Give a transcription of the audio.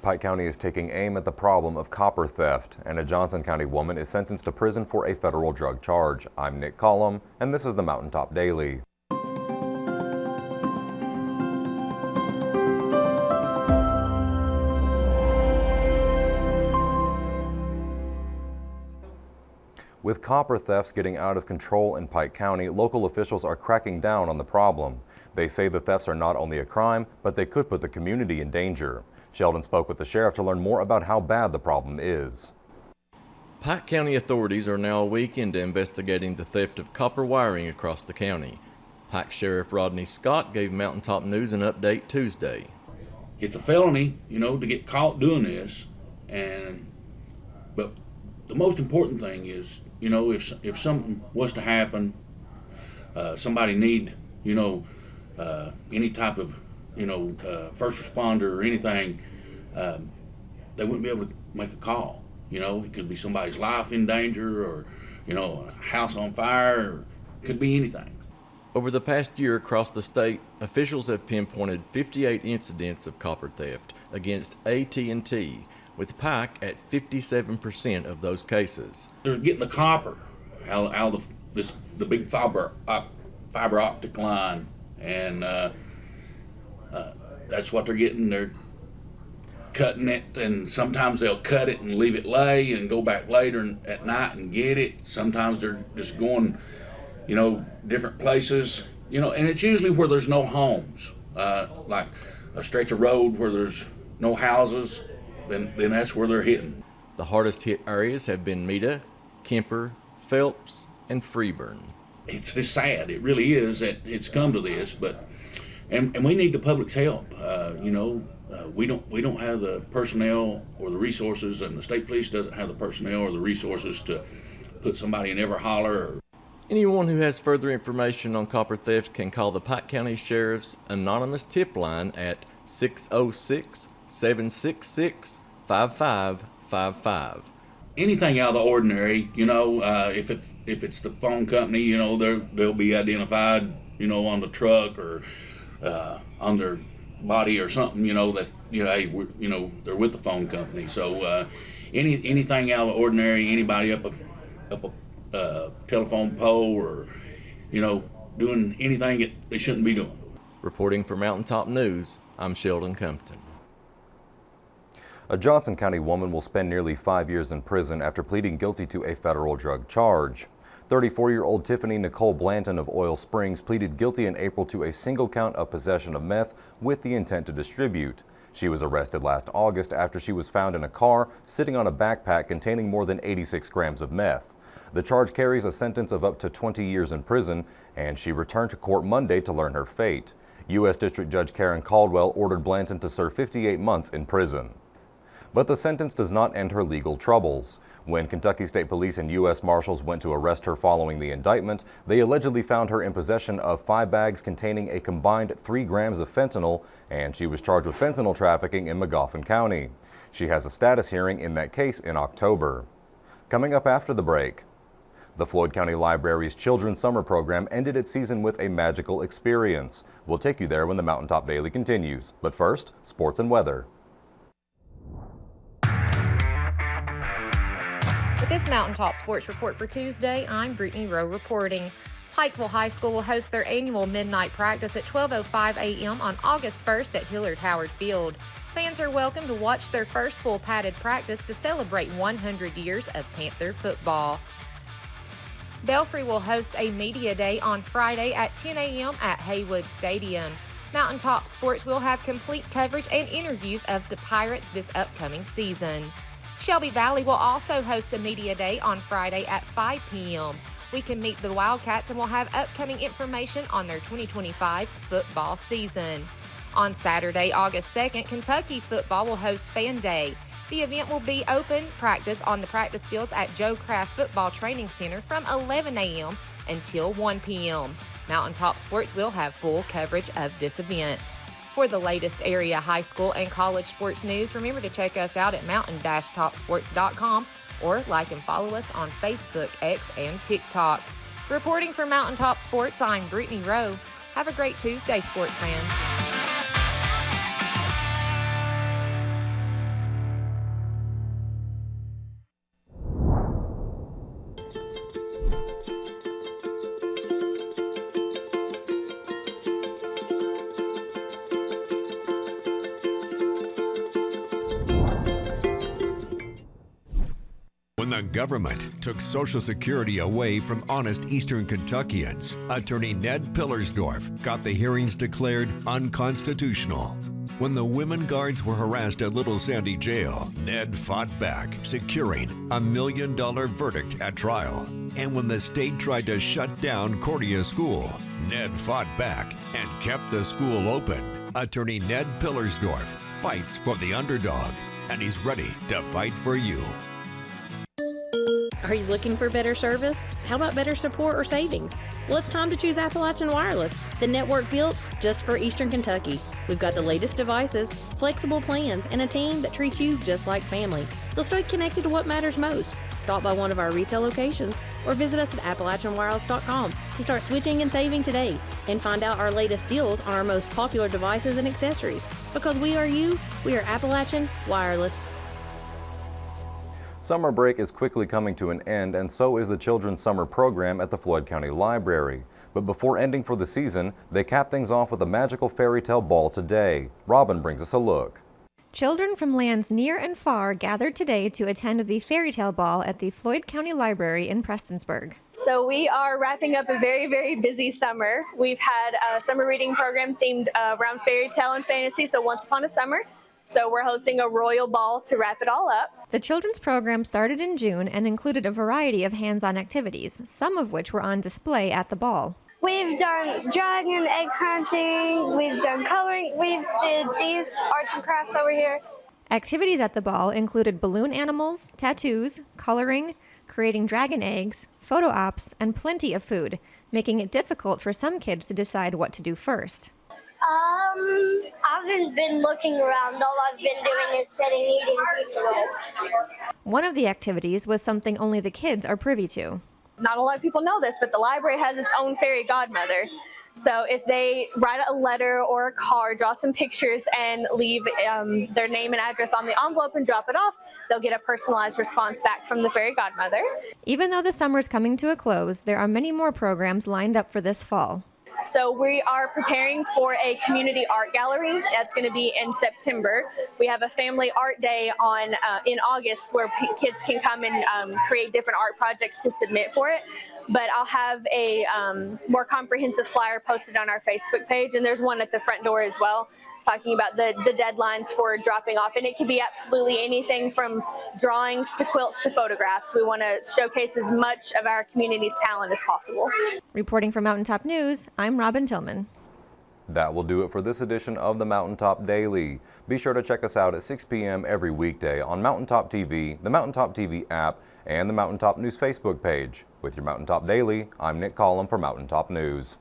Pike County is taking aim at the problem of copper theft, and a Johnson County woman is sentenced to prison for a federal drug charge. I'm Nick Collum, and this is the Mountaintop Daily. With copper thefts getting out of control in Pike County, local officials are cracking down on the problem. They say the thefts are not only a crime, but they could put the community in danger. Sheldon spoke with the sheriff to learn more about how bad the problem is. Pike County authorities are now a week into investigating the theft of copper wiring across the county. Pike Sheriff Rodney Scott gave Mountaintop News an update Tuesday. It's a felony, to get caught doing this, but the most important thing is, if something was to happen, somebody need, any type of, first responder or anything, they wouldn't be able to make a call. It could be somebody's life in danger, or, a house on fire, or it could be anything. Over the past year across the state, officials have pinpointed 58 incidents of copper theft against AT&T, with Pike at 57% of those cases. They're getting the copper out of the big fiber optic line, and that's what they're getting. They're cutting it, and sometimes they'll cut it and leave it lay and go back later at night and get it. Sometimes they're just going, different places, and it's usually where there's no homes, like a stretch of road where there's no houses. Then that's where they're hitting. The hardest hit areas have been Meta, Kemper, Phelps, and Freeburn. It's just sad. It really is that it's come to this, and we need the public's help. We don't have the personnel or the resources, and the state police doesn't have the personnel or the resources to put somebody in every holler. Anyone who has further information on copper theft can call the Pike County Sheriff's anonymous tip line at 606-766-5555. Anything out of the ordinary, if it's the phone company, they'll be identified, on the truck or on their body or something, that hey, they're with the phone company. So anything out of the ordinary, anybody up a telephone pole or doing anything that they shouldn't be doing. Reporting for Mountaintop News, I'm Sheldon Compton. A Johnson County woman will spend nearly 5 years in prison after pleading guilty to a federal drug charge. 34-year-old Tiffany Nicole Blanton of Oil Springs pleaded guilty in April to a single count of possession of meth with the intent to distribute. She was arrested last August after she was found in a car sitting on a backpack containing more than 86 grams of meth. The charge carries a sentence of up to 20 years in prison, and she returned to court Monday to learn her fate. U.S. District Judge Karen Caldwell ordered Blanton to serve 58 months in prison. But the sentence does not end her legal troubles. When Kentucky State Police and U.S. Marshals went to arrest her following the indictment, they allegedly found her in possession of 5 bags containing a combined 3 grams of fentanyl, and she was charged with fentanyl trafficking in Magoffin County. She has a status hearing in that case in October. Coming up after the break, the Floyd County Library's Children's Summer Program ended its season with a magical experience. We'll take you there when the Mountaintop Daily continues. But first, sports and weather. With this Mountaintop Sports Report for Tuesday, I'm Brittany Rowe reporting. Pikeville High School will host their annual midnight practice at 12:05 a.m. on August 1st at Hillard Howard Field. Fans are welcome to watch their first full padded practice to celebrate 100 years of Panther football. Belfry will host a media day on Friday at 10 a.m. at Haywood Stadium. Mountaintop Sports will have complete coverage and interviews of the Pirates this upcoming season. Shelby Valley will also host a media day on Friday at 5 p.m. We can meet the Wildcats and will have upcoming information on their 2025 football season. On Saturday, August 2nd, Kentucky football will host Fan Day. The event will be open practice on the practice fields at Joe Craft Football Training Center from 11 a.m. until 1 p.m. Mountaintop Sports will have full coverage of this event. For the latest area high school and college sports news, remember to check us out at mountain-topsports.com or like and follow us on Facebook, X, and TikTok. Reporting for Mountaintop Sports, I'm Brittany Rowe. Have a great Tuesday, sports fans. When the government took Social Security away from honest Eastern Kentuckians, Attorney Ned Pillersdorf got the hearings declared unconstitutional. When the women guards were harassed at Little Sandy Jail, Ned fought back, securing a $1 million verdict at trial. And when the state tried to shut down Cordia School, Ned fought back and kept the school open. Attorney Ned Pillersdorf fights for the underdog, and he's ready to fight for you. Are you looking for better service? How about better support or savings? Well, it's time to choose Appalachian Wireless, the network built just for Eastern Kentucky. We've got the latest devices, flexible plans, and a team that treats you just like family. So stay connected to what matters most. Stop by one of our retail locations or visit us at AppalachianWireless.com to start switching and saving today and find out our latest deals on our most popular devices and accessories. Because we are you, we are Appalachian Wireless. Summer break is quickly coming to an end, and so is the children's summer program at the Floyd County Library. But before ending for the season, they cap things off with a magical fairy tale ball today. Robin brings us a look. Children from lands near and far gathered today to attend the fairy tale ball at the Floyd County Library in Prestonsburg. So we are wrapping up a very, very busy summer. We've had a summer reading program themed around fairy tale and fantasy, so Once Upon a Summer. So we're hosting a royal ball to wrap it all up. The children's program started in June and included a variety of hands-on activities, some of which were on display at the ball. We've done dragon egg hunting, we've done coloring, we did these arts and crafts over here. Activities at the ball included balloon animals, tattoos, coloring, creating dragon eggs, photo ops, and plenty of food, making it difficult for some kids to decide what to do first. I haven't been looking around. All I've been doing is sitting eating pizza rolls. One of the activities was something only the kids are privy to. Not a lot of people know this, but the library has its own fairy godmother. So if they write a letter or a card, draw some pictures, and leave their name and address on the envelope and drop it off, they'll get a personalized response back from the fairy godmother. Even though the summer's coming to a close, there are many more programs lined up for this fall. So we are preparing for a community art gallery that's going to be in September. We have a family art day in August where kids can come and create different art projects to submit for it. But I'll have a more comprehensive flyer posted on our Facebook page, and there's one at the front door as well, talking about the deadlines for dropping off. And it can be absolutely anything from drawings to quilts to photographs. We want to showcase as much of our community's talent as possible. Reporting for Mountaintop News, I'm Robin Tillman. That will do it for this edition of the Mountaintop Daily. Be sure to check us out at 6 p.m. every weekday on Mountaintop TV, the Mountaintop TV app, and the Mountaintop News Facebook page. With your Mountaintop Daily, I'm Nick Collum for Mountaintop News.